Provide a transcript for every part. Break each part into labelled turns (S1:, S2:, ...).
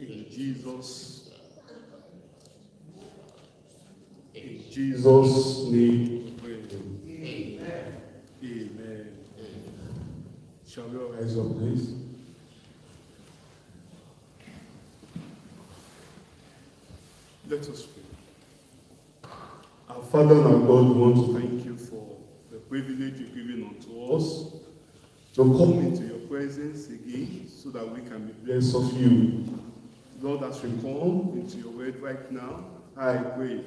S1: In Jesus' name we pray. Amen. Amen. Shall we all rise up, please? Let us pray. Our Father and our God, we want to thank you for the privilege you've given unto us to come into your presence again so that we can be blessed of you. Lord, as we come into your word right now, I pray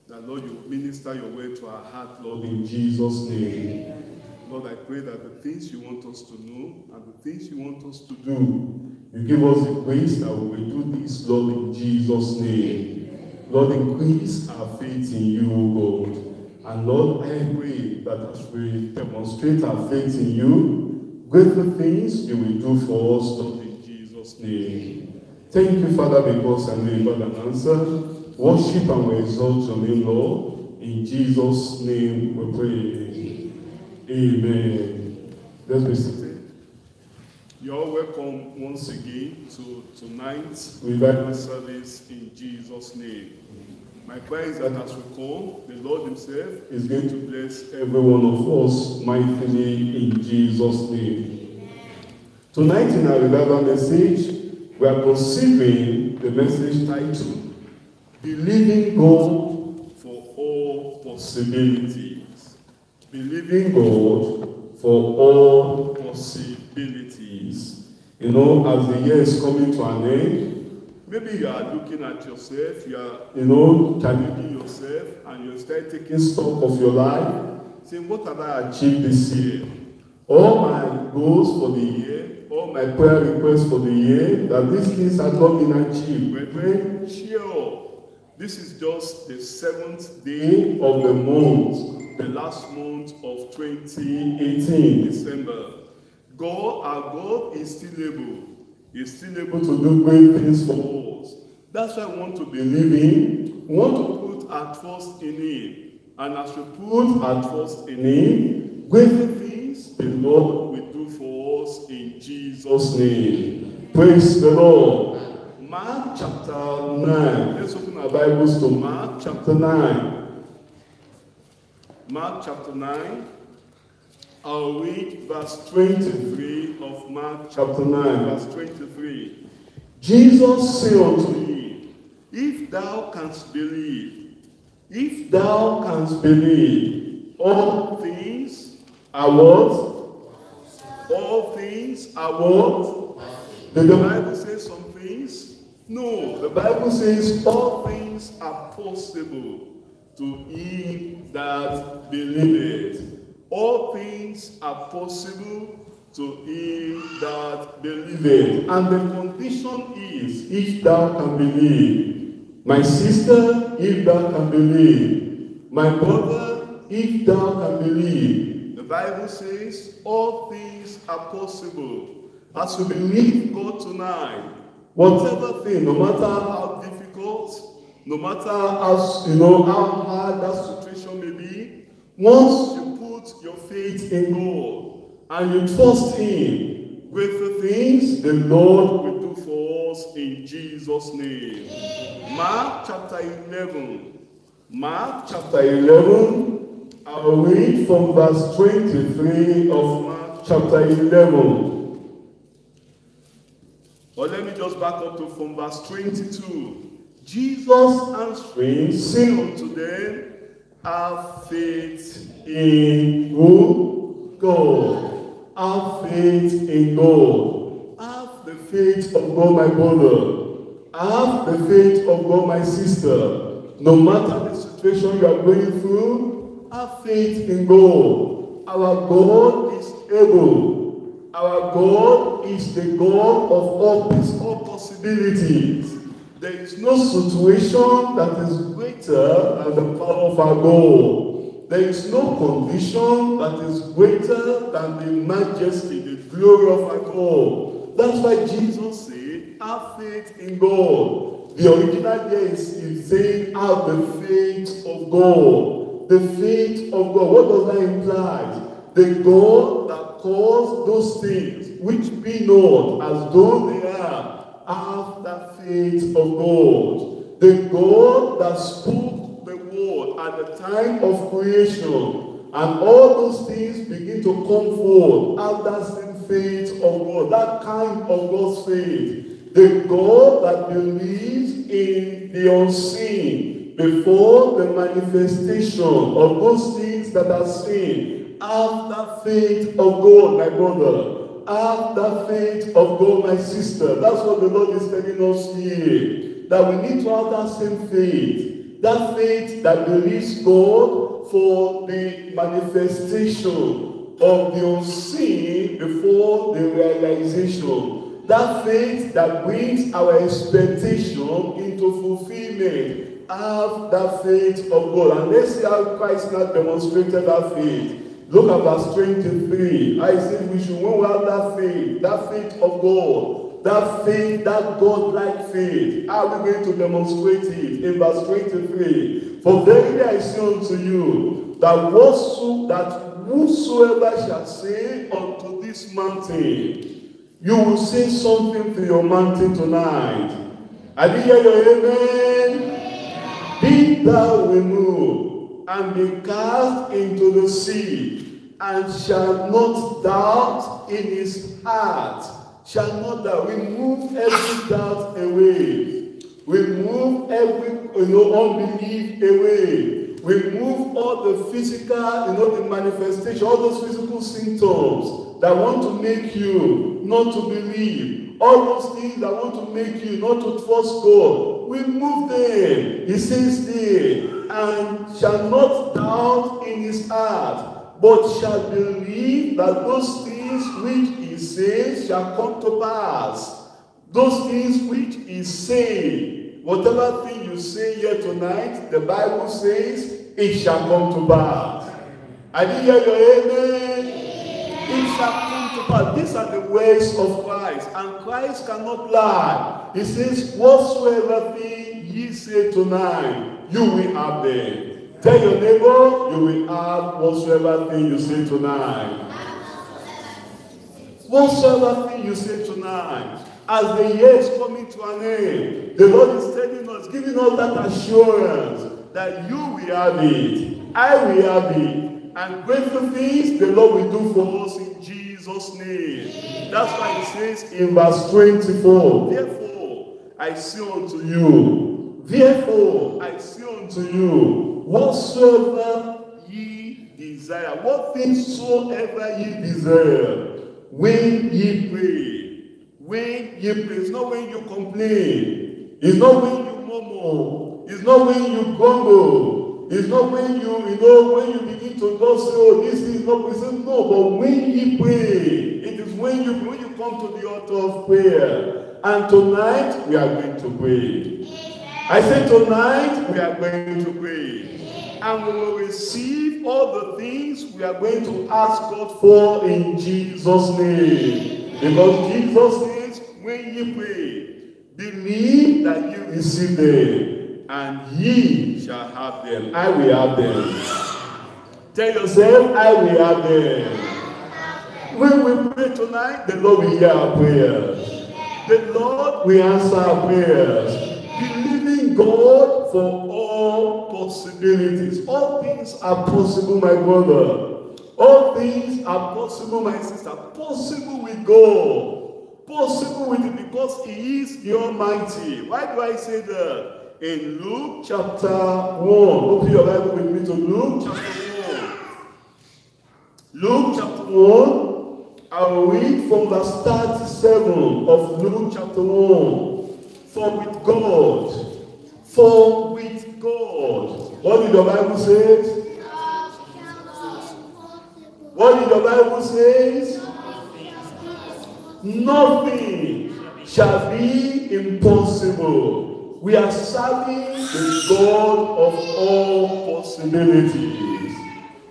S1: that, Lord, you will minister your word to our heart, Lord, in Jesus' name. Lord, I pray that the things you want us to know and the things you want us to do, you give us the grace that we will do this, Lord, in Jesus' name. Lord, increase our faith in you, O God. And Lord, I pray that as we demonstrate our faith in you, greater things you will do for us, Lord, in Jesus' name. Thank you, Father, because I know an answer. Worship and we exalt your name, Lord. In Jesus' name we pray. Amen. Let's be seated. You're welcome once again to tonight's revival service in Jesus' name. My prayer is that as we come, the Lord himself is going to bless every one of us mightily in Jesus' name. Tonight in our revival message, we are considering the message titled, Believing God for All Possibilities. Believing God for all possibilities. You know, as the year is coming to an end, maybe you are looking at yourself, you are, challenging yourself, and you start taking stock of your life, saying, what have I achieved this year? All my goals for the year, all my prayer requests for the year, that these things have not been achieved. Brethren, sure. This is just the 7th day of the month, the last month of 2018, December. God, our God, is still able. He's still able to do great things for us. That's why I want to believe in. We want to put our trust in him. And as we put our trust in him, greater things the Lord will do for us in Jesus' name. Praise the Lord. Mark chapter 9. Let's open our Bibles to Mark chapter 9. Mark chapter 9. I'll read verse 23 of Mark chapter 9. Verse 23. Jesus said unto him, if thou canst believe, all things are what? All things are what? Did the Bible say some things? No, the Bible says all things are possible to him that believeth. All things are possible to him that believeth. And the condition is, if thou can believe. My sister, if thou can believe. My brother, if thou can believe. The Bible says all things are possible. As we believe God tonight, whatever thing, no matter how difficult, no matter how hard that situation may be, once you put your faith in God and you trust him, greater things the Lord will do for us in Jesus' name. Mark chapter 11. Mark chapter 11. I will read from verse 23 of Mark chapter 11. But let me just back up from verse 22. Jesus answering, said unto them, have faith in who? God. Have faith in God. Have the faith of God, my brother. Have the faith of God, my sister. No matter the situation you are going through, have faith in God. Our God is able. Our God is the God of all possibilities. There is no situation that is greater than the power of our God. There is no condition that is greater than the majesty, the glory of our God. That's why Jesus said, have faith in God. The original there is saying, have the faith of God. The faith of God. What does that imply? The God that calls those things which be not as though they are, have the faith of God. The God that spoke the word at the time of creation, and all those things begin to come forth. Have that same faith of God, that kind of God's faith. The God that believes in the unseen before the manifestation of those things that are seen. Have that faith of God, my brother. Have that faith of God, my sister. That's what the Lord is telling us here. That we need to have that same faith. That faith that believes God for the manifestation of the unseen before the realization. That faith that brings our expectation into fulfillment. Have that faith of God. And let's see how Christ now demonstrated that faith. Look at verse 23. I said we should have that faith of God, that faith, that God-like faith. How are we going to demonstrate it? In verse 23. For verily I say unto you, that whosoever shall say unto this mountain, you will say something to your mountain tonight. I did hear your amen. Be thou removed and be cast into the sea, and shall not doubt in his heart. Shall not doubt. Remove every doubt away. Remove every unbelief away. Remove all the physical, the manifestation, all those physical symptoms that want to make you not to believe. All those things that want to make you not to trust God. Remove them. He says there, and shall not doubt in his heart, but shall believe that those things which he says shall come to pass. Those things which he says, whatever thing you say here tonight, the Bible says it shall come to pass. I didn't hear your amen. It shall come to pass. These are the words of Christ, and Christ cannot lie. He says, whatsoever thing ye say tonight, you will have them. Tell your neighbor, you will have whatsoever thing you say tonight. Whatsoever thing you say tonight. As the year is coming to an end, the Lord is telling us, giving us that assurance that you will have it, I will have it, and greater things the Lord will do for us in Jesus' name. That's why he says in verse 24, therefore I say unto you, therefore I say unto you, whatsoever ye desire, what things soever ye desire, when ye pray. When ye pray, it's not when you complain. It's not when you murmur. It's not when you grumble. It's not when when you begin to go say, oh, this is not present. No, but when ye pray, it is when you come to the altar of prayer. And tonight we are going to pray. I said tonight we are going to pray. And we will receive all the things we are going to ask God for in Jesus' name. Because Jesus says, when ye pray, believe that you receive them, and ye shall have them. I will have them. Tell yourself, I will have them. When we pray tonight, the Lord will hear our prayers. The Lord will answer our prayers. Believing God for all possibilities. All things are possible, my brother. All things are possible, my sister. Possible with God. Possible with it because he is the Almighty. Why do I say that? In Luke chapter 1. Open your Bible with me to Luke chapter 1. Luke chapter 1. I will read from verse 37 of Luke chapter 1. For with God. What did the Bible say? What did the Bible say? Nothing shall be impossible. We are serving the God of all possibilities.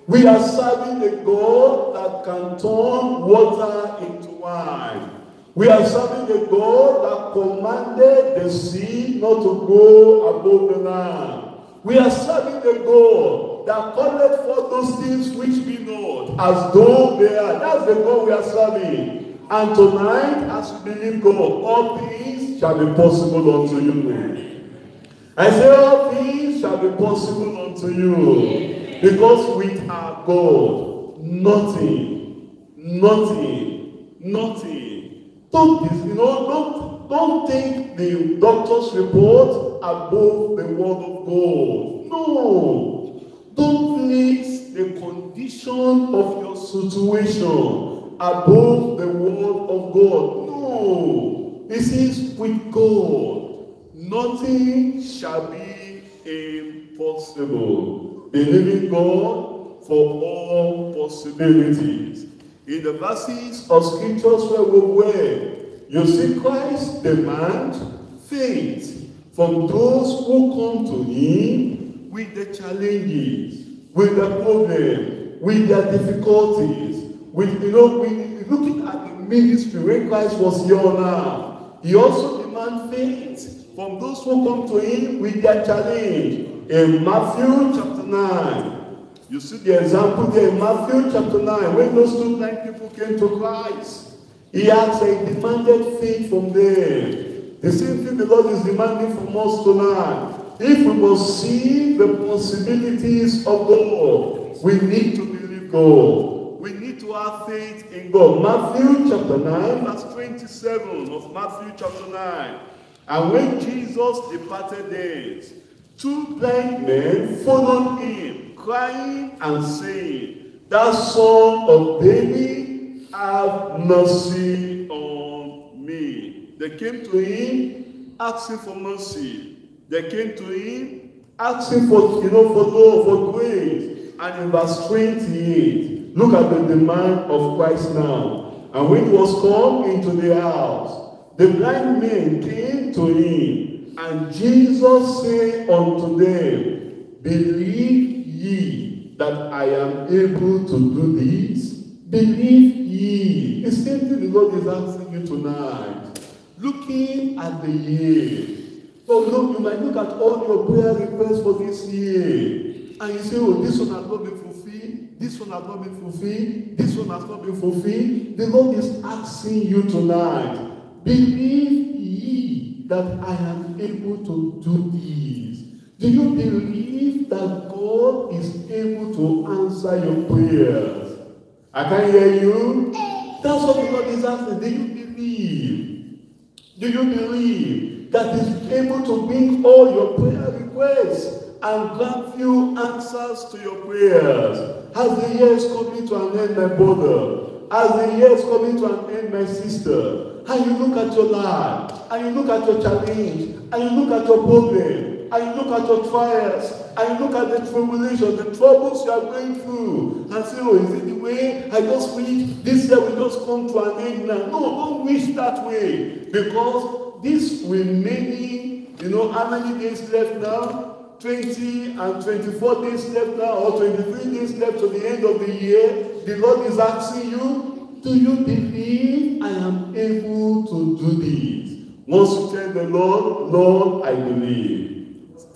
S1: We are serving the God that can turn water into wine. We are serving the God that commanded the sea not to go above the land. We are serving the God that calleth for those things which be not as though they are. That's the God we are serving. And tonight, as we believe God, all things things shall be possible unto you. I say all things shall be possible unto you. Because with our God, nothing. Don't take the doctor's report above the word of God. No. Don't place the condition of your situation above the word of God. No. This is with God. Nothing shall be impossible. Believing God for all possibilities. In the verses of scriptures where we were, you see Christ demand faith from those who come to him with the challenges, with the problem, with their difficulties. Looking at the ministry when Christ was here on earth, he also demands faith from those who come to him with their challenge. In Matthew chapter 9, you see the example there in Matthew chapter 9, when those 2 blind people came to Christ. He asked and demanded faith from them. The same thing the Lord is demanding from us tonight. If we must see the possibilities of God, we need to believe God. We need to have faith in God. Matthew chapter 9, verse 27 of Matthew chapter 9. And when Jesus departed thence, 2 blind men followed him, crying and saying, Thou Son of David, have mercy on me. They came to him asking for mercy. They came to him asking for love, for grace. And in verse 28, look at the demand of Christ now. And when he was come into the house, the blind men came to him, and Jesus said unto them, Believe ye that I am able to do this? Believe ye. The same thing the Lord is asking you tonight. Looking at the year. So look, you might look at all your prayer requests for this year. And you say, oh, this one has not been fulfilled. This one has not been fulfilled. This one has not been fulfilled. The Lord is asking you tonight. Believe ye that I am able to do this. Do you believe that God is able to answer your prayers? I can't hear you. That's what the Lord is asking. Do you believe? Do you believe that He's able to bring all your prayer requests and grant you answers to your prayers? As the year is coming to an end, my brother, as the year is coming to an end, my sister, and you look at your life, and you look at your challenge, and you look at your problem, and you look at your trials, and you look at the tribulation, the troubles you are going through, and say, oh, is it the way I just wish this year will just come to an end now? No, don't wish that way, because this remaining, how many days left now? 20 and 24 days left now, or 23 days left to the end of the year. The Lord is asking you, do you believe I am able to do this? Once you tell the Lord, Lord, I believe.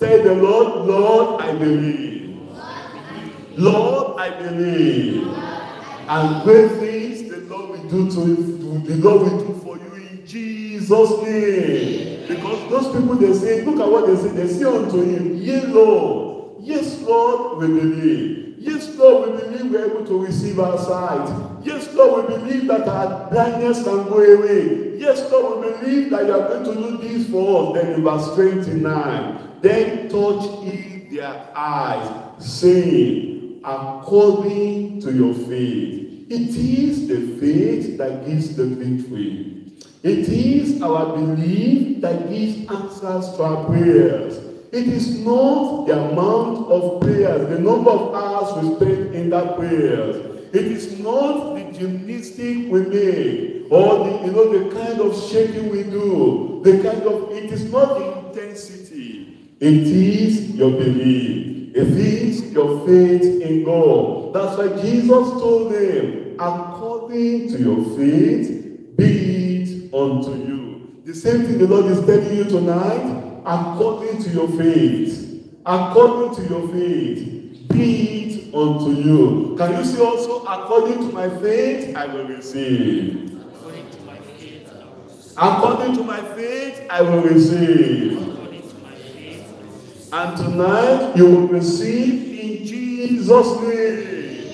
S1: Tell the Lord, Lord, I believe. Lord, I believe. And great things the Lord will do for you in Jesus' name. Because those people, they say, look at what they say. They say unto him, Yea, Lord. Yes, Lord, we believe. Yes, Lord, we believe we are able to receive our sight. Yes, Lord, we believe that our blindness can go away. Yes, Lord, we believe that you are going to do this for us. Then in verse 29, then touch ye their eyes, saying, according to your faith. It is the faith that gives the victory. It is our belief that gives answers to our prayers. It is not the amount of prayers, the number of hours we spend in that prayers. It is not the gymnastic we make, or the kind of shaking we do. It is not the intensity. It is your belief. It is your faith in God. That's why Jesus told them, according to your faith, be it unto you. The same thing the Lord is telling you tonight. According to your faith, according to your faith, be it unto you. Can you see also, according to my faith, I will receive.
S2: According to my faith, I will receive.
S1: According to my faith, I will receive. And tonight, you will receive in Jesus' name.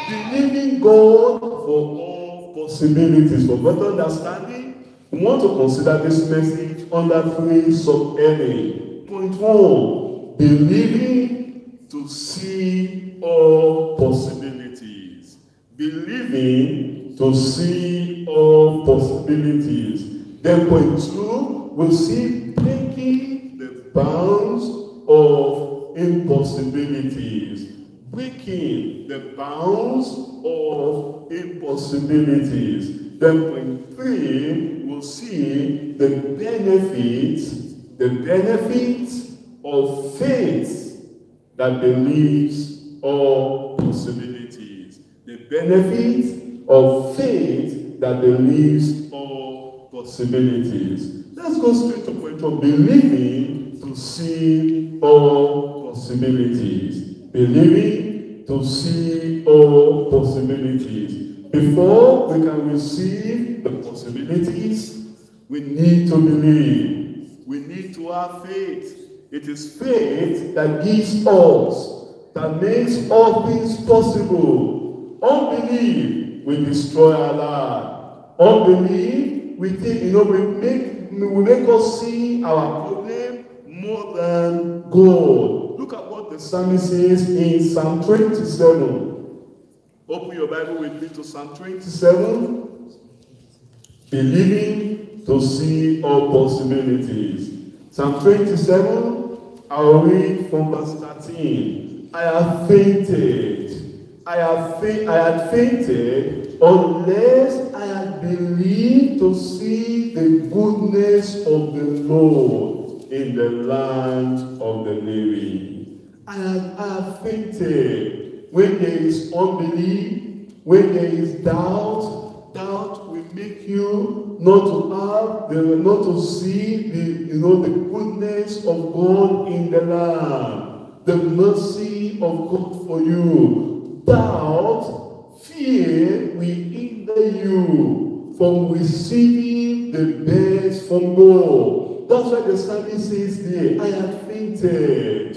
S1: Believing God for all possibilities, for better understanding, we want to consider this message under 3 sub-headings. Point 1, believing to see all possibilities. Believing to see all possibilities. Then point 2, we'll see breaking the bounds of impossibilities. Breaking the bounds of impossibilities. Then point 3, we'll see the benefits of faith that believes all possibilities. The benefits of faith that believes all possibilities. Let's go straight to point 1, believing to see all possibilities. Believing to see all possibilities. Before we can receive the possibilities, we need to believe. We need to have faith. It is faith that gives us, that makes all things possible. Unbelief will destroy our life. Unbelief will make us see our problem more than God. Look at what the psalmist says in Psalm 27. Open your Bible with me to Psalm 27. Believing to see all possibilities. Psalm 27, I'll read from verse 13. I have fainted. I had fainted unless I had believed to see the goodness of the Lord in the land of the living. I have fainted. When there is unbelief, when there is doubt, doubt will make you not to see the goodness of God in the land, the mercy of God for you. Doubt, fear will hinder you from receiving the best from God. That's why the psalmist says there, I have fainted.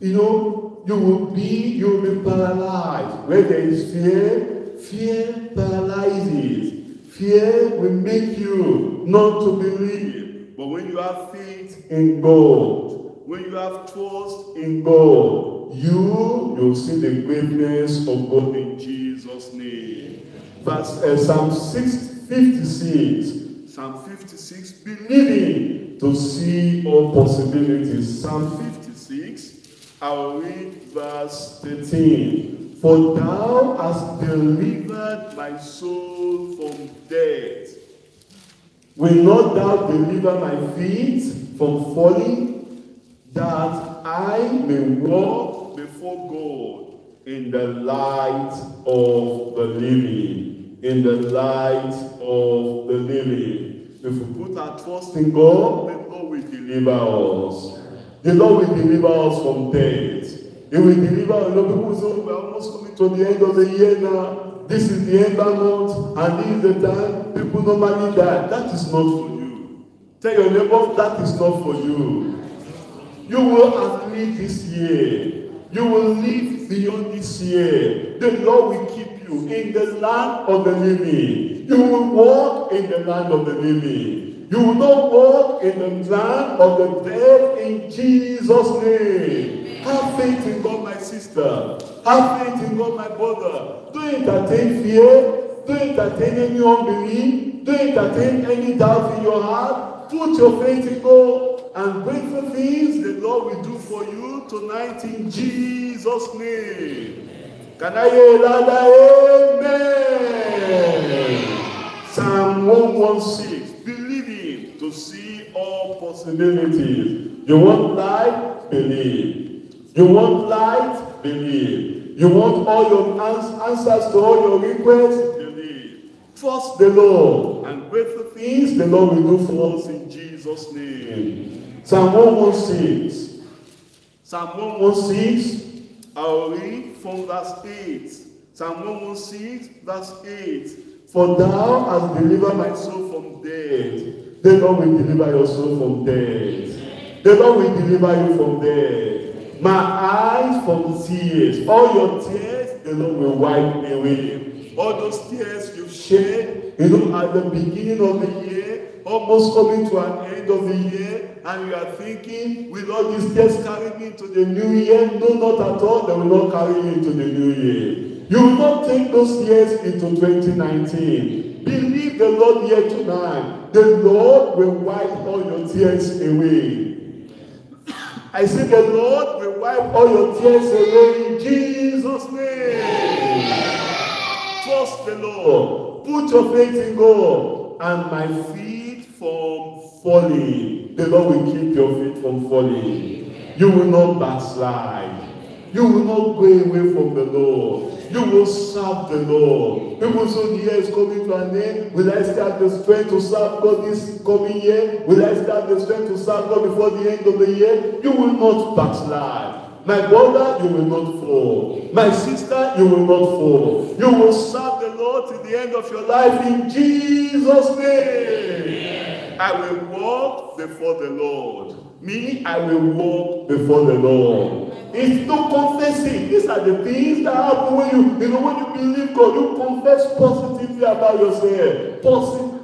S1: You will be paralyzed. Where there is fear, fear paralyzes. Fear will make you not to believe. But when you have faith in God, when you have trust in God, you'll see the greatness of God in Jesus' name. Psalm 56. Psalm 56, believing to see all possibilities. Psalm 56, I'll read verse 13. For thou hast delivered my soul from death. Will not thou deliver my feet from falling, that I may walk before God in the light of the living? In the light of the living. If we put our trust in God, the Lord will deliver us. The Lord will deliver us from death. He will deliver us. People say, we're almost coming to the end of the year now. This is the end of the month, and this is the time people normally die. That is not for you. Tell your neighbor, that is not for you. You will outlive this year. You will live beyond this year. The Lord will keep you in the land of the living. You will walk in the land of the living. You will not walk in the land of the dead in Jesus' name. Have faith in God, my sister. Have faith in God, my brother. Don't entertain fear. Don't entertain any unbelief. Don't entertain any doubt in your heart. Put your faith in God, and grateful things the Lord will do for you tonight in Jesus' name. Can I hear that? Amen. Psalm 116. Believing to see all possibilities. You want life? Believe. You want light? Believe. You want all your answers to all your requests? Believe. Trust the Lord, and grateful things the Lord will do for us in Jesus' name. Psalm 116. Psalm 116, I'll read from verse 8. Psalm 116, verse 8. For thou hast delivered my soul from death. The Lord will deliver your soul from death. The Lord will deliver you from death. My eyes from tears. All your tears, the Lord will wipe away. All those tears you shed, at the beginning of the year, almost coming to an end of the year, and you are thinking, will all these tears carry me into the new year? No, not at all. They will not carry you into the new year. You will not take those years into 2019. Believe the Lord here tonight. The Lord will wipe all your tears away. I say the Lord will wipe all your tears away in Jesus' name. Trust the Lord. Put your faith in God. And my feet from falling. The Lord will keep your feet from falling. You will not backslide. You will not go away from the Lord. You will serve the Lord. People say the year is coming to an end. Will I start the strength to serve God this coming year? Will I start the strength to serve God before the end of the year? You will not backslide. My brother, you will not fall. My sister, you will not fall. You will serve the Lord till the end of your life in Jesus' name. I will walk before the Lord. Me, I will walk before the Lord. It's no confessing. These are the things that happen when you believe God. You confess positively about yourself. Possibilities.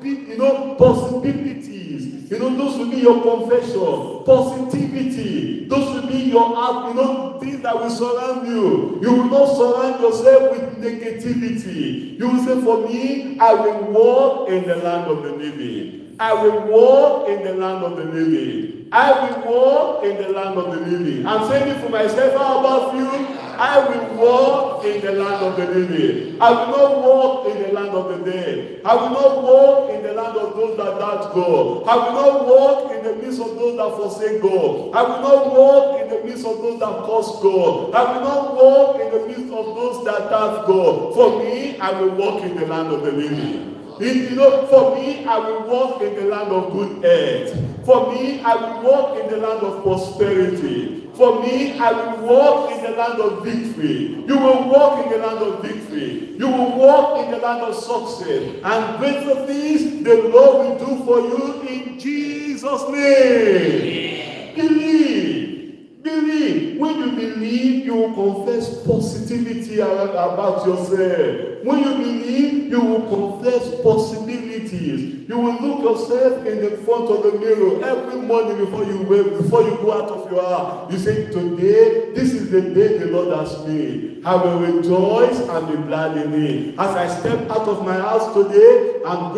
S1: Those will be your confession. Positivity. Those will be your act. Things that will surround you. You will not surround yourself with negativity. You will say, for me, I will walk in the land of the living. I will walk in the land of the living. I will walk in the land of the living. I'm saying it for myself. How about you? I will walk in the land of the living. I will not walk in the land of the dead. I will not walk in the land of those that doubt God. I will not walk in the midst of those that forsake God. I will not walk in the midst of those that curse God. I will not walk in the midst of those that doubt God. For me, I will walk in the land of the living. For me, I will walk in the land of good health. For me, I will walk in the land of prosperity. For me, I will walk in the land of victory. You will walk in the land of victory. You will walk in the land of success. And greater things the Lord will do for you in Jesus' name. Believe. Believe. When you believe, you will confess positivity about yourself. When you believe, you will confess possibilities. You will look yourself in the front of the mirror every morning before you go out of your house. You say, today, this is the day the Lord has made. I will rejoice and be glad in it. As I step out of my house today, I'm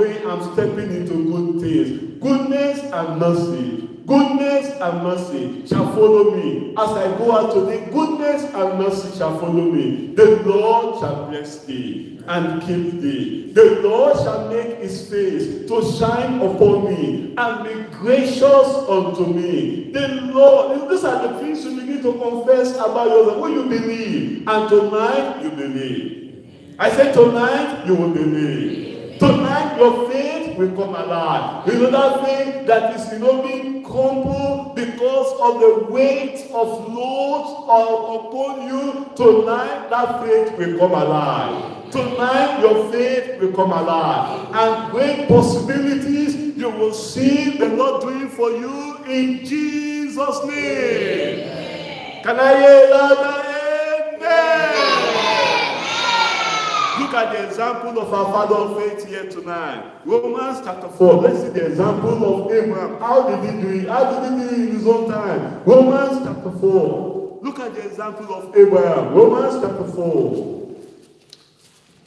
S1: stepping into good things. Goodness and mercy. Goodness and mercy shall follow me. As I go out today, goodness and mercy shall follow me. The Lord shall bless thee and keep thee. The Lord shall make his face to shine upon me and be gracious unto me. The Lord, these are the things you begin to confess about yourself when you believe. And tonight, you believe. I said tonight, you will believe. Tonight, your faith will come alive. That faith that is being crumbled because of the weight of loads upon you. Tonight, that faith will come alive. Tonight, your faith will come alive. And great possibilities you will see the Lord doing for you in Jesus' name. Can I hear that? Amen. Look at the example of our father of faith here tonight. Romans chapter 4. Let's see the example of Abraham. How did he do it? How did he do it in his own time? Romans chapter 4. Look at the example of Abraham. Romans chapter 4.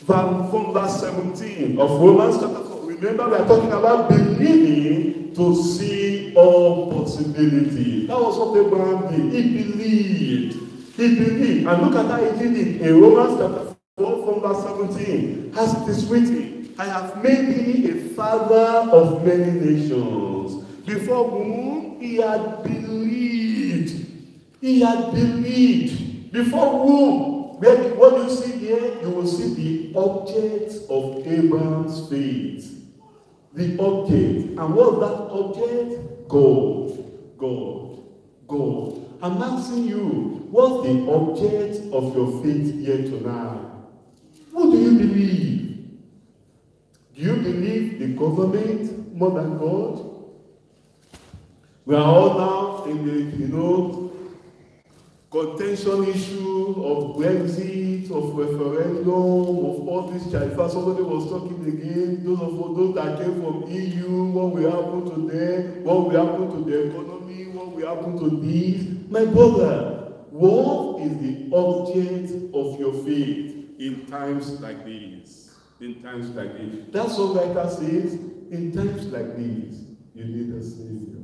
S1: From verse 17 of Romans chapter 4. Remember, we are talking about believing to see all possibilities. That was what Abraham did. He believed. He believed. And look at how he did it in Romans chapter 4. From verse 17, as it is written, I have made thee a father of many nations, before whom he had believed. He had believed. Before whom? What you see here, you will see the object of Abraham's faith. The object. And what was that object? God. God. God. I'm asking you, what's the object of your faith here tonight? What do you believe? Do you believe the government more than God? We are all now in the, contention issue of Brexit, of referendum, of all this child. Somebody was talking again, those that came from EU, what will happen to them, what will happen to the economy, what will happen to this. My brother, what is the object of your faith in times like these? In times like this. That's what writer says, in times like these, you need a Savior.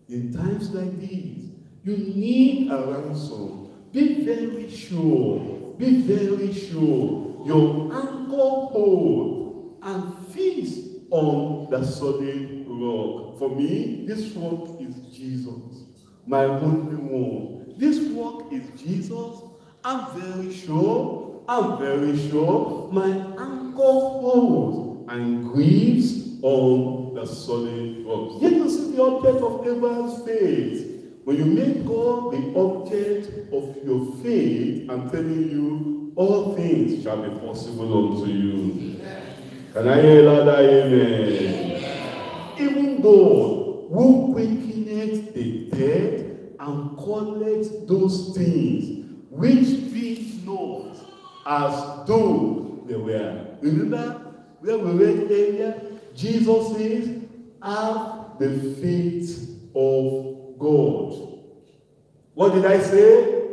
S1: In times like these, you need a ransom. Be very sure. Be very sure. Your anchor hold and feast on the solid rock. For me, this rock is Jesus, my only one. This rock is Jesus. I'm very sure. I'm very sure. My anchor holds and grieves on the solid rock. Yet you see the object of Abraham's faith. When you make God the object of your faith, I'm telling you, all things shall be possible unto you. Can I hear louder amen? Even God, who quickeneth the dead and calleth those things which be not as though they were. Remember where we read earlier? Jesus says, have the faith of God. What did I say?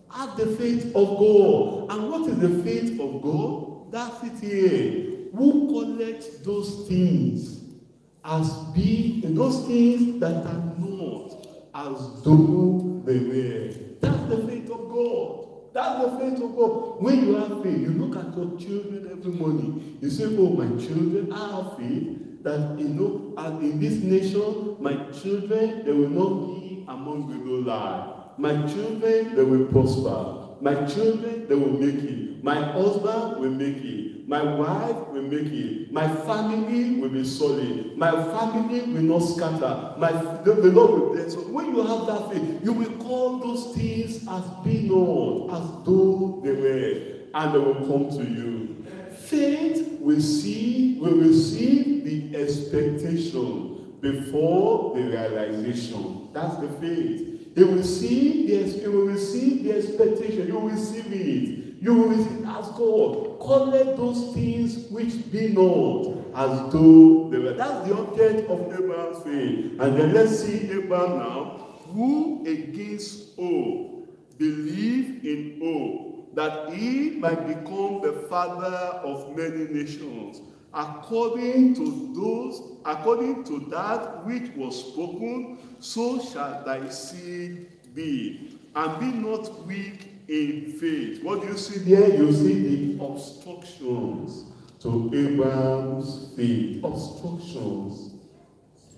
S1: Have the faith of God. And what is the faith of God? That's it here. Who collects those things as being those things that are not as though they were. That's the faith of God. That's the faith of God. When you have faith, you look at your children every morning. You say, oh, my children, I have faith that, and in this nation, my children, they will not be among the low life. My children, they will prosper. My children, they will make it. My husband will make it. My wife will make it. My family will be solid. My family will not scatter. The Lord will bless. So when you have that faith, you will call those things as being known, as though they were, and they will come to you. Faith will receive the expectation before the realization. That's the faith. It will receive the expectation. You will receive it. You will receive as God. Collect those things which be not as though they were. That's the object of Abraham's faith. And then let's see Abraham now, who against hope believed in hope, that he might become the father of many nations, according to that which was spoken, so shall thy seed be. And be not weak in faith. What do you see there? You see the obstructions to Abraham's faith. Obstructions.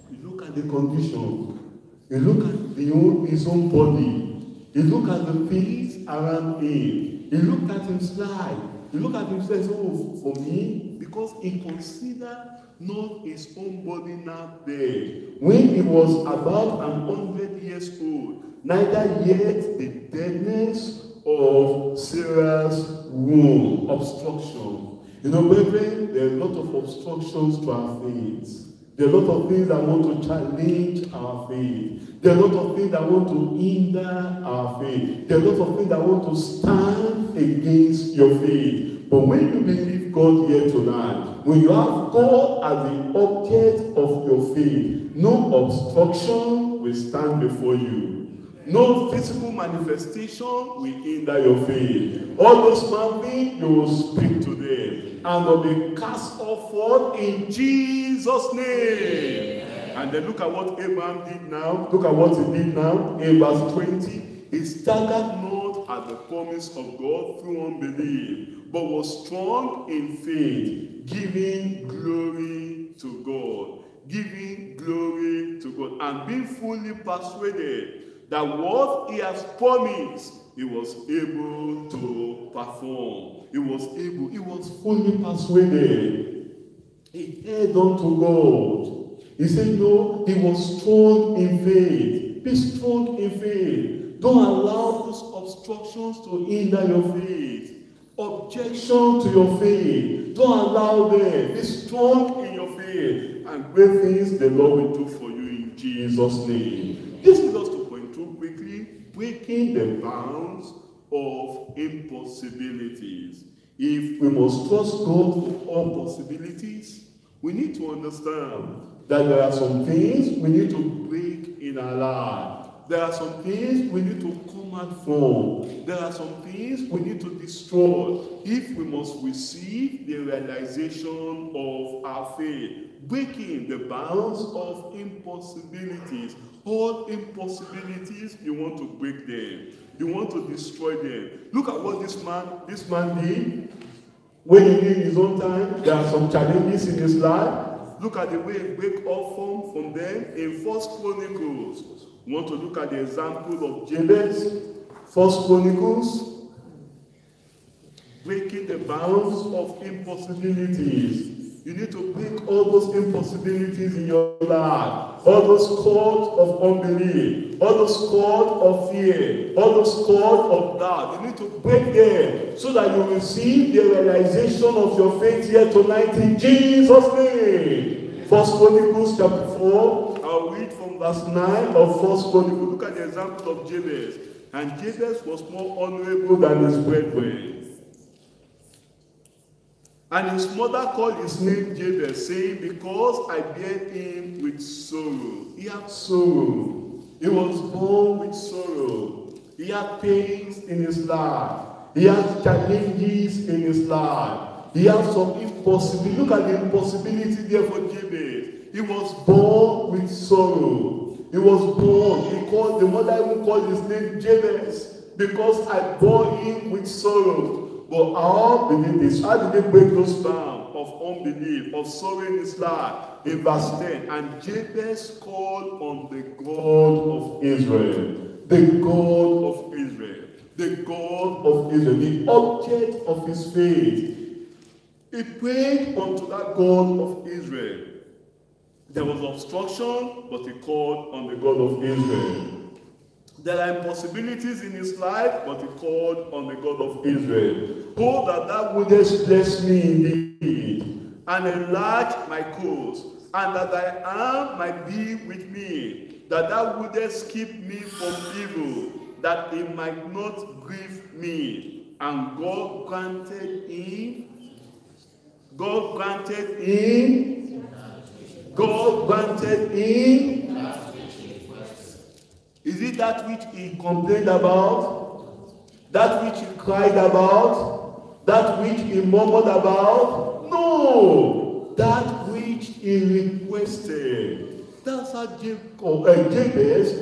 S1: You look at the condition. You look at his own body. You look at the things around him. You look at his life. You look at himself and say, oh, for me, because he considered not his own body now dead. When he was about 100 years old, neither yet the deadness of Sarah's womb. Obstruction. Brethren, there are a lot of obstructions to our faith. There are a lot of things that want to challenge our faith. There are a lot of things that want to hinder our faith. There are a lot of things that want to stand against your faith. But when you believe God here tonight, when you have God as the object of your faith, no obstruction will stand before you. No physical manifestation will hinder your faith. All those mountains, you will speak to them, and they'll be cast off forth in Jesus' name. And then look at what Abraham did now. Look at what he did now in verse 20. He staggered not at the promise of God through unbelief, but was strong in faith, giving glory to God. Giving glory to God. And being fully persuaded that what he has promised, he was able to perform. He was fully persuaded. He held on to God. He said, no, he was strong in faith. Be strong in faith. Don't allow those obstructions to hinder your faith. objection to your faith. Don't allow them. Be strong in your faith. And great things the Lord will do for you in Jesus' name. This is us to point to quickly, breaking the bounds of impossibilities. If we must trust God for all possibilities, we need to understand that there are some things we need to break in our life. There are some things we need to come out from. There are some things we need to destroy if we must receive the realization of our faith. Breaking the bounds of impossibilities. All impossibilities, you want to break them. You want to destroy them. Look at what this man did. When he did his own time, there are some challenges in his life. Look at the way he break off from them in 1 Chronicles. We want to look at the example of Jabez. 1 Chronicles. Breaking the bounds of impossibilities. You need to break all those impossibilities in your life. All those cords of unbelief. All those cords of fear. All those cords of doubt. You need to break them so that you will see the realization of your faith here tonight in Jesus' name. 1 Chronicles chapter 4. I'll read from verse 9 of 1 Chronicles. Look at the example of Jabez. And Jabez was more honorable than his brethren. And his mother called his name Jabez, saying, because I bear him with sorrow. He had sorrow. He was born with sorrow. He had pains in his life. He had challenges in his life. He had some impossibility. Look at the impossibility there for Jabez. He was born with sorrow. He was born. The mother even called his name Jabez, because I bore him with sorrow. But how did this? How did they break those bounds of unbelief, of sorrow in his life? In verse 10, and Jabez called on the God of Israel. The God of Israel. The God of Israel. The object of his faith. He prayed unto that God of Israel. There was obstruction, but he called on the God of Israel. There are impossibilities in his life, but he called on the God of Israel. Oh, that thou wouldest bless me indeed, and enlarge my cause, and that thy arm might be with me, that thou wouldest keep me from evil, that it might not grieve me. And God granted him. God granted him. God granted him. Is it that which he complained about? That which he cried about? That which he murmured about? No! That which he requested. That's how Jabez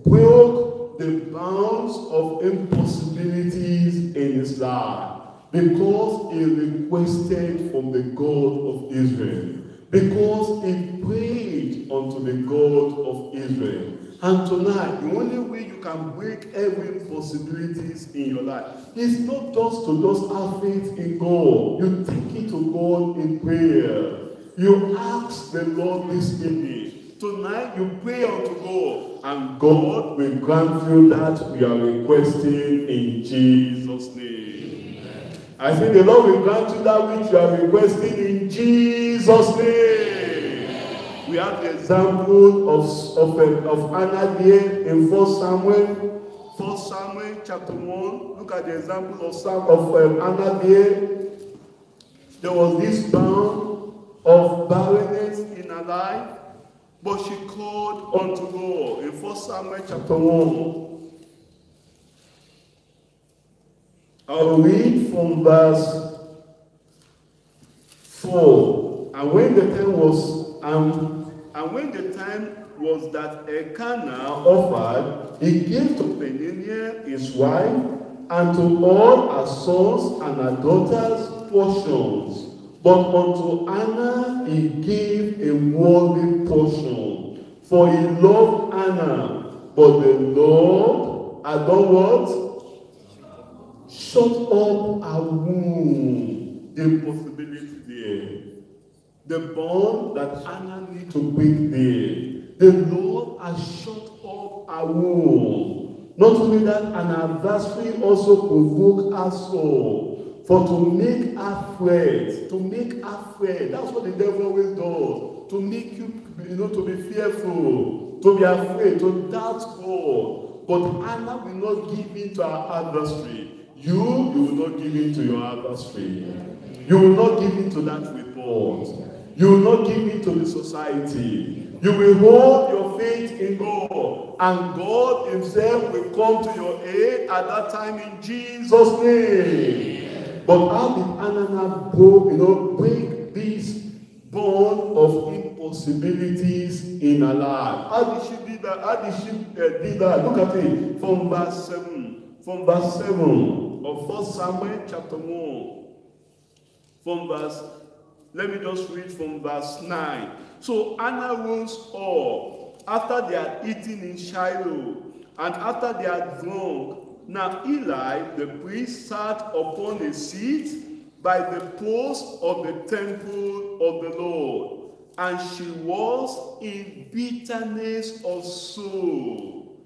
S1: broke the bounds of impossibilities in his life. Because he requested from the God of Israel. Because he prayed unto the God of Israel. And tonight, the only way you can break every impossibilities in your life is not just to just have faith in God. You take it to God in prayer. You ask the Lord this evening. Tonight, you pray unto God, and God will grant you that we are requesting in Jesus' name. Amen. I say the Lord will grant you that which you are requesting in Jesus' name. We have the example of Anna there in 1 Samuel. 1 Samuel chapter 1. Look at the example of Anna there. There was this bound of barrenness in her life, but she called unto God in 1 Samuel chapter 1. I'll read from verse 4. And when the time was that Elkanah offered, he gave to Peninnah his wife, and to all her sons and her daughters portions. But unto Anna he gave a worldly portion, for he loved Anna. But the Lord had done what? Shut up her womb. The impossibility there. The bond that Anna needs to break there. The Lord has shut up her womb. Not only that, an adversary also provoked her soul. for to make her fret, to make her fret. That's what the devil always does, to make you, to be fearful, to be afraid, to doubt God. But Hannah will not give in to her adversary. You will not give in to your adversary. You will not give in to that report. You will not give in to the society. You will hold your faith in God, and God Himself will come to your aid at that time in Jesus' name. But how did Hannah break this bond of impossibilities in her life? How did she do that? How did she do that? Look at it from verse 7. From verse 7 of 1 Samuel chapter 1. Let me just read from verse 9. So Hannah rose up after they had eaten in Shiloh, and after they had drunk. Now Eli the priest sat upon a seat by the post of the temple of the Lord, and she was in bitterness of soul.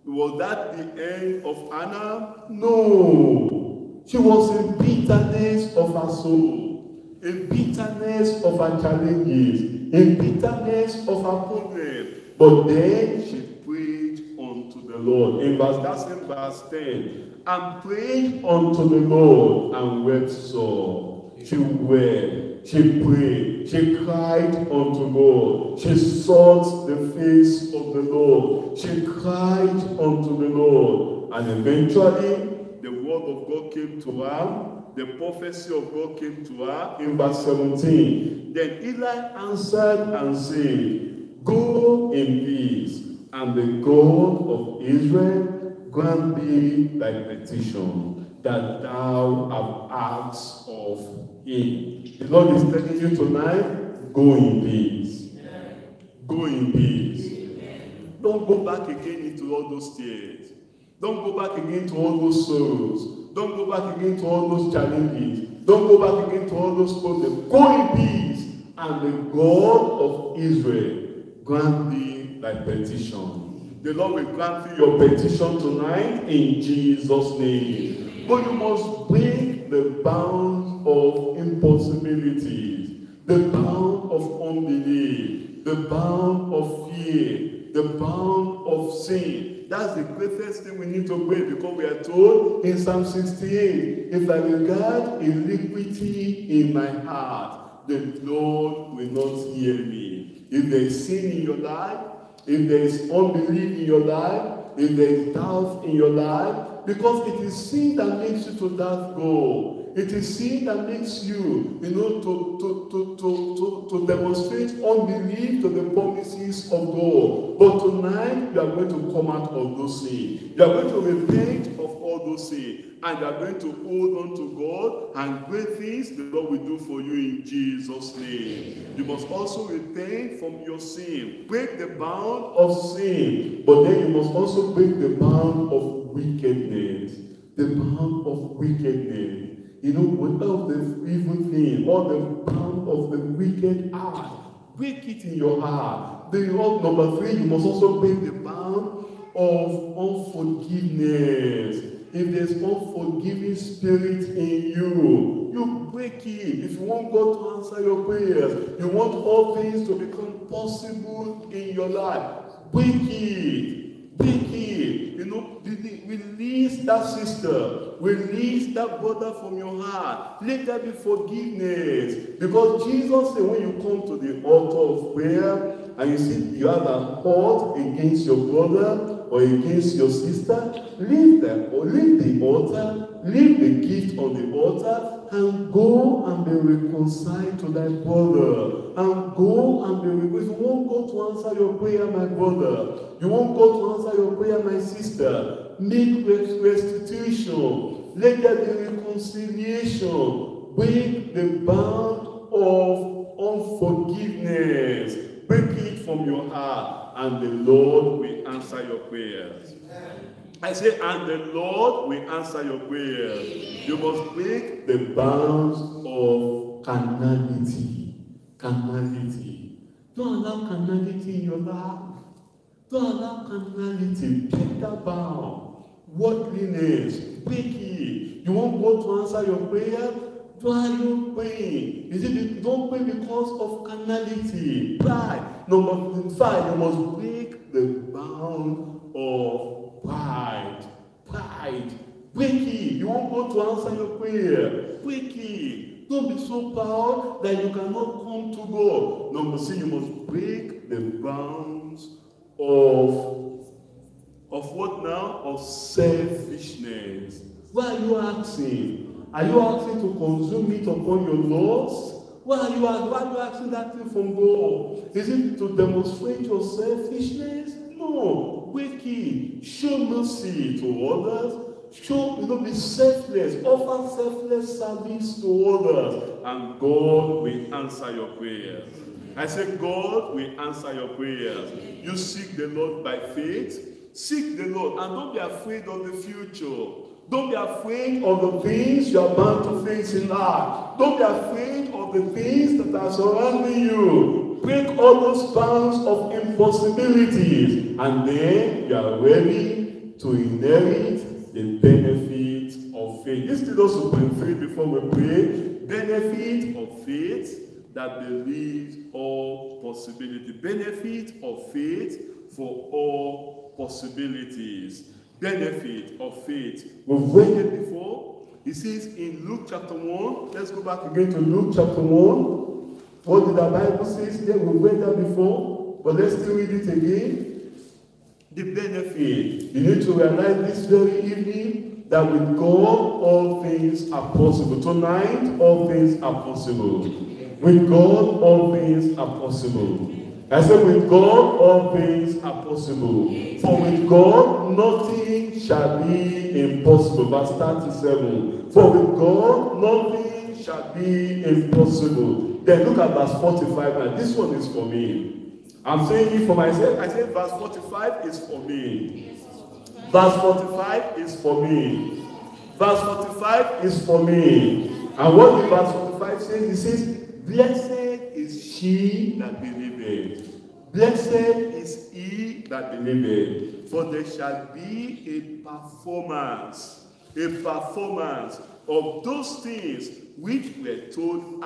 S1: Was that the end of Hannah? No. She was in bitterness of her soul, in bitterness of her challenges, in bitterness of her problem. But then she prayed unto the Lord. That's in verse 10. And prayed unto the Lord and wept sore. She wept, she prayed, she cried unto God. She sought the face of the Lord. She cried unto the Lord. And eventually, the word of God came to her. The prophecy of God came to her in verse 17. Then Eli answered and said, Go in peace, and the God of Israel grant thee thy petition that thou have asked of him. The Lord is telling you tonight, go in peace. Go in peace. Don't go back again into all those tears. Don't go back again to all those sorrows. Don't go back again to all those challenges. Don't go back again to all those problems. Go in peace, and the God of Israel grant thee thy petition. The Lord will grant thee your petition tonight in Jesus' name. But you must break the bounds of impossibilities, the bound of unbelief, the bound of fear, the bound of sin. That's the greatest thing we need to break, because we are told in Psalm 68, if I regard iniquity in my heart, the Lord will not hear me. If there is sin in your life, if there is unbelief in your life, if there is doubt in your life, because it is sin that makes you to doubt God. It is sin that makes you, to demonstrate unbelief to the promises of God. But tonight, you are going to come out of those sins. You are going to repent of all those sins. And you are going to hold on to God, and great things the Lord will do for you in Jesus' name. You must also repent from your sin. Break the bound of sin. But then you must also break the bound of wickedness. The bound of wickedness. What of the evil thing, all the bound of the wicked heart, break it in your heart. Number 3, you must also break the bound of unforgiveness. If there's unforgiving spirit in you, you break it. If you want God to answer your prayers, you want all things to become possible in your life, break it. Break it. Release that sister. Release that brother from your heart. Let there be forgiveness. Because Jesus said, when you come to the altar of prayer, and you see you have a fault against your brother or against your sister, leave the altar, leave the gift on the altar, and go and be reconciled to thy brother. And go and be reconciled. If you want God to answer your prayer, my brother, you want God to answer your prayer, my sister, make restitution. Let there be reconciliation. Break the bound of unforgiveness. Break it from your heart, and the Lord will answer your prayers. I say, and the Lord will answer your prayers. You must break the bounds of carnality. Carnality. Don't allow carnality in your life. Don't allow carnality. Break that bound. Worldliness. Break it. You want God to answer your prayer? Why are you praying? Don't pray because of carnality, pride. Number 5, you must break the bound of pride. Pride. Break it. You want God to answer your prayer? Break it. Don't be so proud that you cannot come to God. Number 6, you must break the bounds of what now? Of selfishness. Why are you asking? Are you asking to consume it upon your loss? Why are you asking that thing from God? Is it to demonstrate your selfishness? No. Break it. Show mercy to others. Be selfless. Offer selfless service to others. And God will answer your prayers. I say God will answer your prayers. You seek the Lord by faith. Seek the Lord. And don't be afraid of the future. Don't be afraid of the things you are bound to face in life. Don't be afraid of the things that are surrounding you. Break all those bounds of impossibilities. And then you are ready to inherit the benefit of faith. This is also point 3 before we pray. Benefit of faith that believes all possibility. Benefit of faith for all possibilities. Benefit of faith. We've read it before. It says in Luke chapter 1. Let's go back again to Luke chapter 1. What did the Bible say there? We've read that before. But let's still read it again. The benefit. You need to realize this very evening that with God all things are possible. Tonight all things are possible. With God all things are possible. I said, with God, all things are possible. For with God, nothing shall be impossible. Verse 37. For with God, nothing shall be impossible. Then look at verse 45. Now, this one is for me. I'm saying it for myself. I said, verse 45 is for me. Verse 45 is for me. Verse 45 is for me. And what did verse 45 say? It says, blessed is she that believeth. Blessed is he that believeth. For there shall be a performance of those things which were told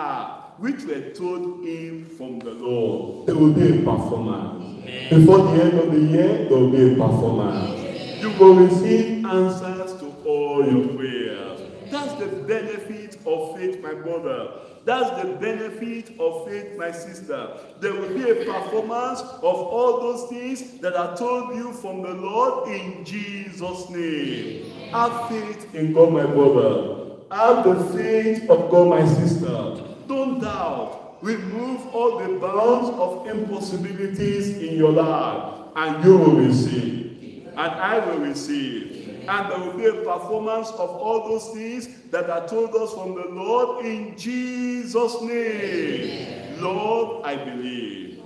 S1: him from the Lord. There will be a performance. Before the end of the year, there will be a performance. You will receive answers to all your prayers. That's the benefit of faith, my brother. That's the benefit of faith, my sister. There will be a performance of all those things that are told you from the Lord in Jesus' name. Have faith in God, my brother. Have the faith of God, my sister. Don't doubt. Remove all the bounds of impossibilities in your life, and you will receive. And I will receive. And there will be a performance of all those things that are told us from the Lord in Jesus' name. Lord, I believe.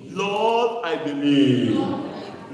S1: Lord, I believe.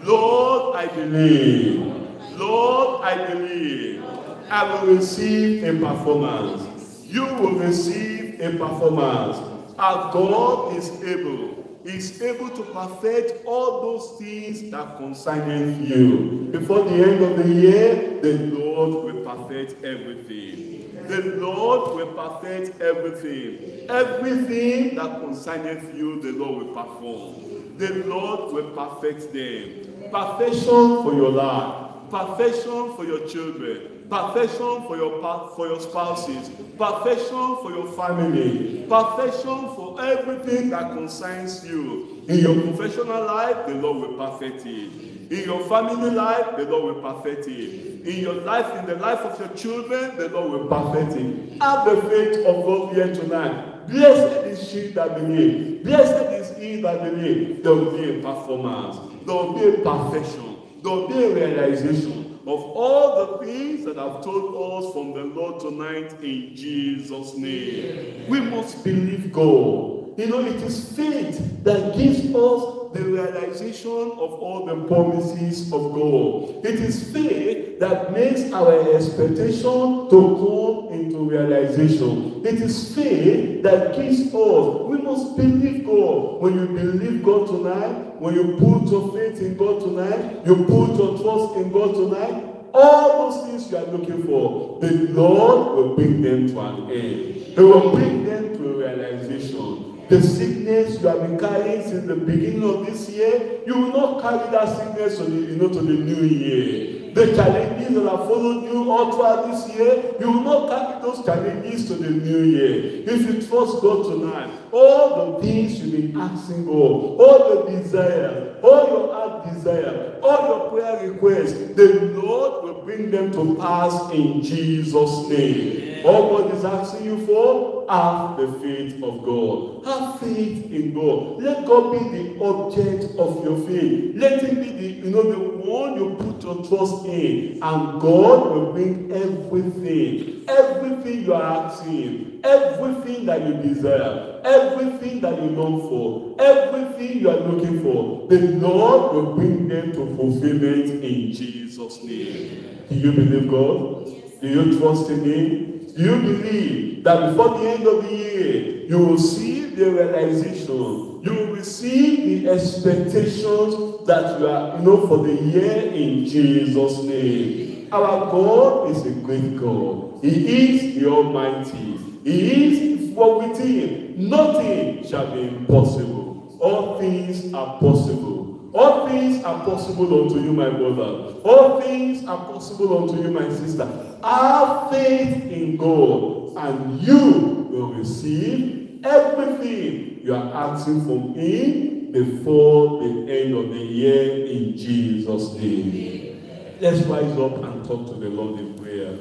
S1: Lord, I believe. Lord, I believe. I will receive a performance. You will receive a performance. Our God is able. Is able to perfect all those things that concern you. Before the end of the year, the Lord will perfect everything. The Lord will perfect everything. Everything that concerneth you, the Lord will perform. The Lord will perfect them. Perfection for your life. Perfection for your children. Perfection for your spouses. Perfection for your family. Perfection for everything that concerns you. In your professional life, the Lord will perfect it. In your family life, the Lord will perfect it. In your life, in the life of your children, the Lord will perfect it. Have the faith of God here tonight. Blessed is she that believes. Blessed is he that believes. There will be a performance. There will be a perfection. There will be a realization of all the things that I've told us from the Lord tonight in Jesus' name. We must believe God. You know, it is faith that gives us the realization of all the promises of God. It is faith that makes our expectation to come into realization. It is faith that gives us. We must believe God. When you believe God tonight, when you put your faith in God tonight, you put your trust in God tonight, All those things you are looking for, the Lord will bring them to an end. He will bring them to a realization. The sickness you have been carrying since the beginning of this year, you will not carry that sickness to the new year. The challenges that have followed you all throughout this year, you will not carry those challenges to the new year. If you trust God tonight, all the things you've been asking God, all the desires, all your heart desire, all your prayer requests, the Lord will bring them to pass in Jesus' name. All God is asking you for, have the faith of God. Have faith in God. Let God be the object of your faith. Let Him be the one you put your trust in. And God will bring everything you are asking, everything that you desire, everything that you long for, everything you are looking for, the Lord will bring them to fulfillment in Jesus' name. Do you believe God? Do you trust in Him? Do you believe that before the end of the year, you will see the realization, you will receive the expectations that you are, for the year in Jesus' name? Our God is a great God. He is the Almighty. He is, for with Him, nothing shall be impossible. All things are possible. All things are possible unto you, my brother. All things are possible unto you, my sister. Have faith in God, and you will receive everything you are asking from Him before the end of the year in Jesus' name. Let's rise up and talk to the Lord in prayer.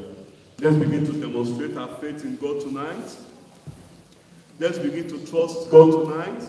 S1: Let's begin to demonstrate our faith in God tonight. Let's begin to trust God tonight.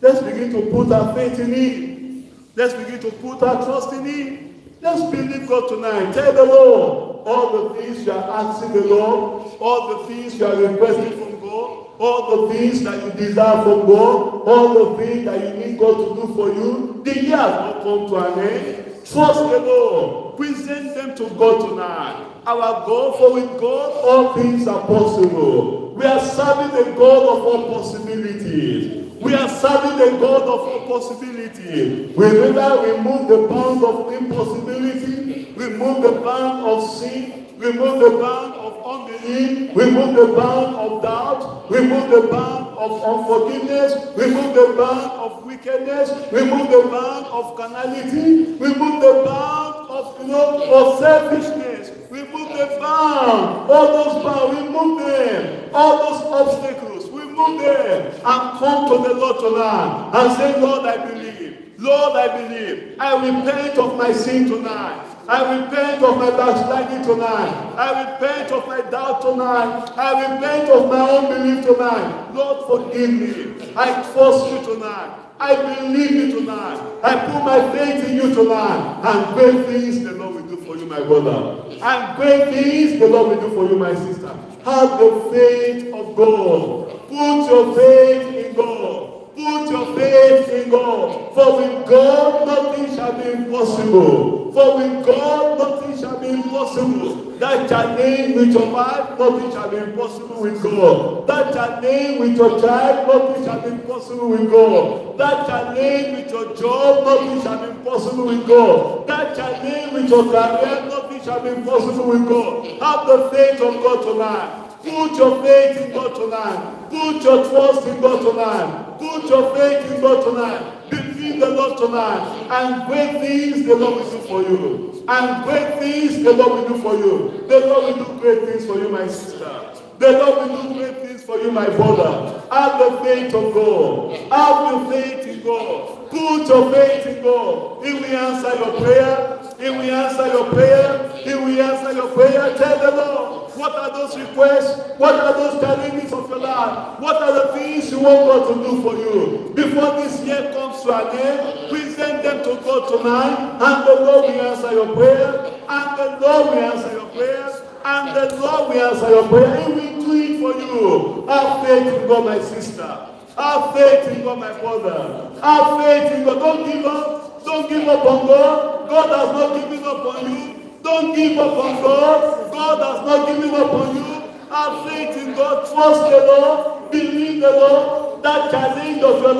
S1: Let's begin to put our faith in Him. Let's begin to put our trust in Him. Let's believe God tonight. Tell the Lord all the things you are asking the Lord, all the things you are requesting from God, all the things that you desire from God, all the things that you need God to do for you. The year has not come to an end. Trust the Lord. Present them to God tonight. Our God, for with God, all things are possible. We are serving the God of all possibilities. We are serving the God of all possibility. We rather remove the bound of impossibility, remove the bound of sin, remove the bound of unbelief, remove the bound of doubt, remove the bound of unforgiveness, remove the bound of wickedness, remove the bound of carnality, remove the bound of selfishness, remove the bound, all those bounds, remove them, all those obstacles, remove them, and come to the Lord tonight and say, Lord, I believe. Lord, I believe. I repent of my sin tonight. I repent of my backsliding tonight. I repent of my doubt tonight. I repent of my unbelief tonight. Lord, forgive me. I trust you tonight. I believe you tonight. I put my faith in you tonight. And great things the Lord will do for you, my brother. And great things the Lord will do for you, my sister. Have the faith of God. Put your faith in God. Put your faith in God. For with God nothing shall be impossible. For with God nothing shall be impossible. That challenge with your wife, nothing shall be impossible with God. That challenge with your child, nothing shall be impossible with God. That challenge with your job, nothing shall be impossible with God. That challenge with your career, nothing shall be impossible with God. Have the faith of God tonight. Put your faith in God tonight. Put your trust in God tonight. Put your faith in God tonight. Believe the Lord tonight. And great things the Lord will do for you. And great things the Lord will do for you. The Lord will do great things for you, my sister. The Lord will do great things for you, my brother. Have the faith of God. Have the faith in God. Put your faith in God. He will answer your prayer. He will answer your prayer. He will answer your prayer. Tell the Lord, what are those requests? What are those challenges of your life? What are the things you want God to do for you? Before this year comes to an end, present them to God tonight, and the Lord will answer your prayer. And the Lord will answer your prayers. And the Lord will answer your prayer. He will do it for you. Have faith in God, my sister. Have faith in God, my brother. Have faith in God. Don't give up. Don't give up on God. God has not given up on you. Don't give up on God. God has not given up on you. Have faith in God. Trust the Lord. Believe the Lord. That challenge of your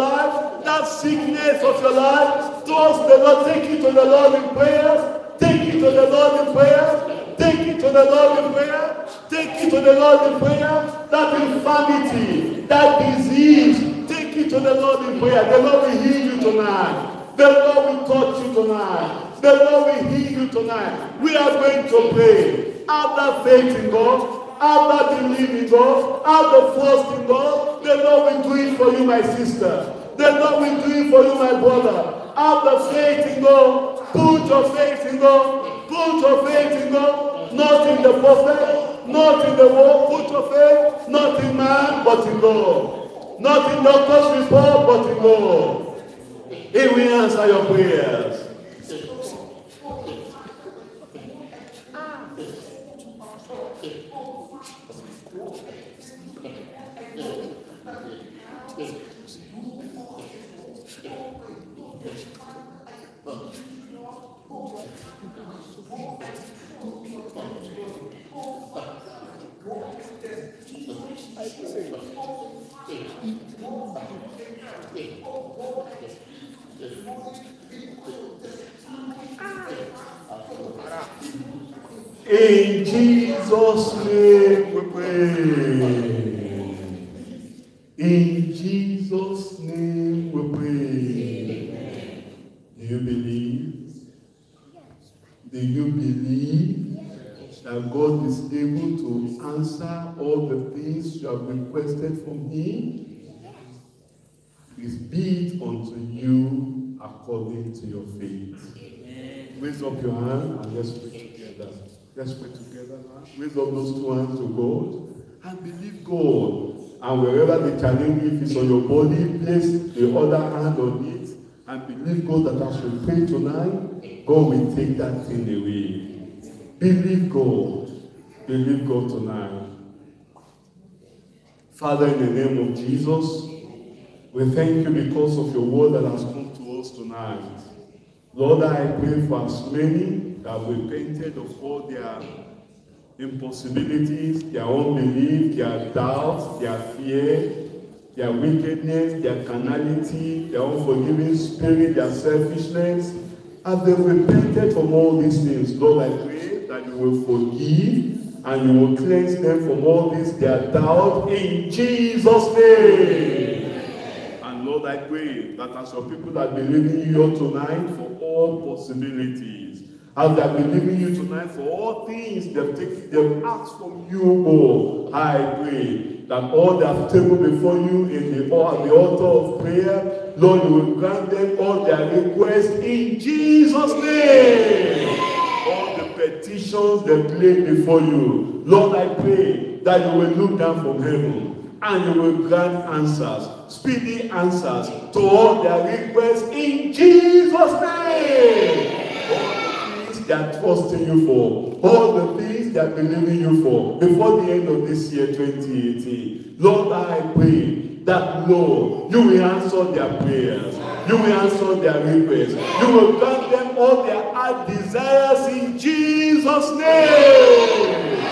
S1: sickness of your life, trust the Lord, take it to the Lord in prayers, take it it to the Lord in prayer. Take it to the Lord in prayer. Take it to the Lord in prayer. That infirmity, that disease, take it to the Lord in prayer. The Lord will heal you tonight. The Lord will touch you tonight. The Lord will heal you tonight. We are going to pray. Have that faith in God. Have that belief in God. Have the trust in God. The Lord will do it for you, my sister. The Lord will do it for you, my brother. Have the faith in God. Put your faith in God. Put your faith in God. Not in the prophet, not in the world. Put your faith not in man, but in God. Not in doctor's report, but in God. He will answer your prayers. In Jesus' name we pray. In Jesus' name we pray. Do you believe? Do you believe that God is able to answer all the things you have requested from Him? Is be it unto you according to your faith. Raise up your hand and let's pray together. Let's pray together now. Raise up those two hands to God and believe God. And wherever the challenge is on your body, place the other hand on it and believe God that as we pray tonight, God will take that thing away. Believe God. Believe God tonight. Father, in the name of Jesus, we thank you because of your word that has come to us tonight. Lord, I pray for as many that have repented of all their impossibilities, their unbelief, their doubts, their fear, their wickedness, their carnality, their unforgiving spirit, their selfishness. As they've repented from all these things, Lord, I pray that you will forgive and you will cleanse them from all this, their doubt, in Jesus' name. Lord, I pray that as your people that believe in you tonight for all possibilities, as they are believing you tonight for all things they've asked from you, God, I pray that all they have tabled before you in the altar of prayer, Lord, you will grant them all their requests in Jesus' name. All the petitions they laid before you, Lord, I pray that you will look down from heaven and you will grant answers, speedy answers to all their requests in Jesus' name. All the things they are trusting you for, all the things they are believing you for, before the end of this year, 2018. Lord, I pray that, Lord, you will answer their prayers. You will answer their requests. You will grant them all their heart desires in Jesus' name.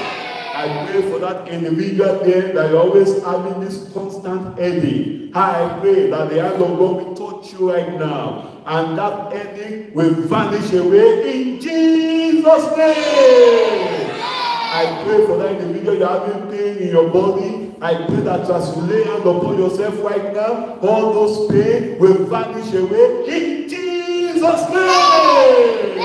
S1: I pray for that individual there that you're always having this constant headache. I pray that the hand of God will touch you right now. And that headache will vanish away in Jesus' name. I pray for that individual you're having pain in your body. I pray that as you lay hand upon yourself right now, all those pain will vanish away in Jesus' name.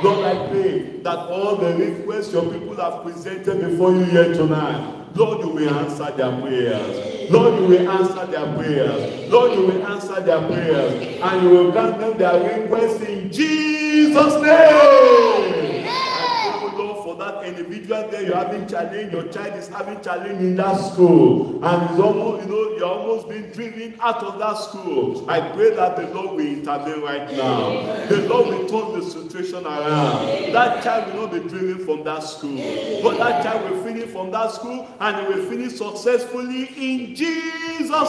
S1: Lord, I pray that all the requests your people have presented before you here tonight, Lord, you will answer their prayers. Lord, you will answer their prayers. Lord, you will answer their prayers. And you will grant them their requests in Jesus' name. I pray, Lord, for that individual there, you're having challenge, your child is having challenge in that school. And it's almost, you're almost being driven out of that school. I pray that the Lord will intervene right now. The Lord will turn the situation around. That child will not be driven from that school. But that child will finish from that school and he will finish successfully in Jesus' name.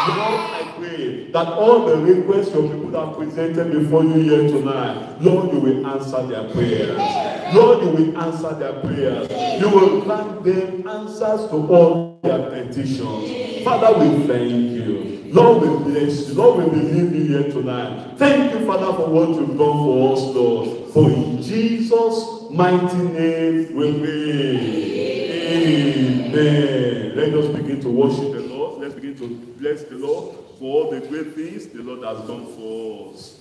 S1: Lord, I pray that all the requests your people have presented before you here tonight, Lord, you will answer their prayers. Lord, you will answer their prayers. You will grant them answers to all their petitions. Father, we thank you. Lord, we bless you. Lord, we believe you here tonight. Thank you, Father, for what you've done for us, Lord. For in Jesus' mighty name we pray. Amen. Let us begin to worship the Lord. Let's begin to bless the Lord for all the great things the Lord has done for us.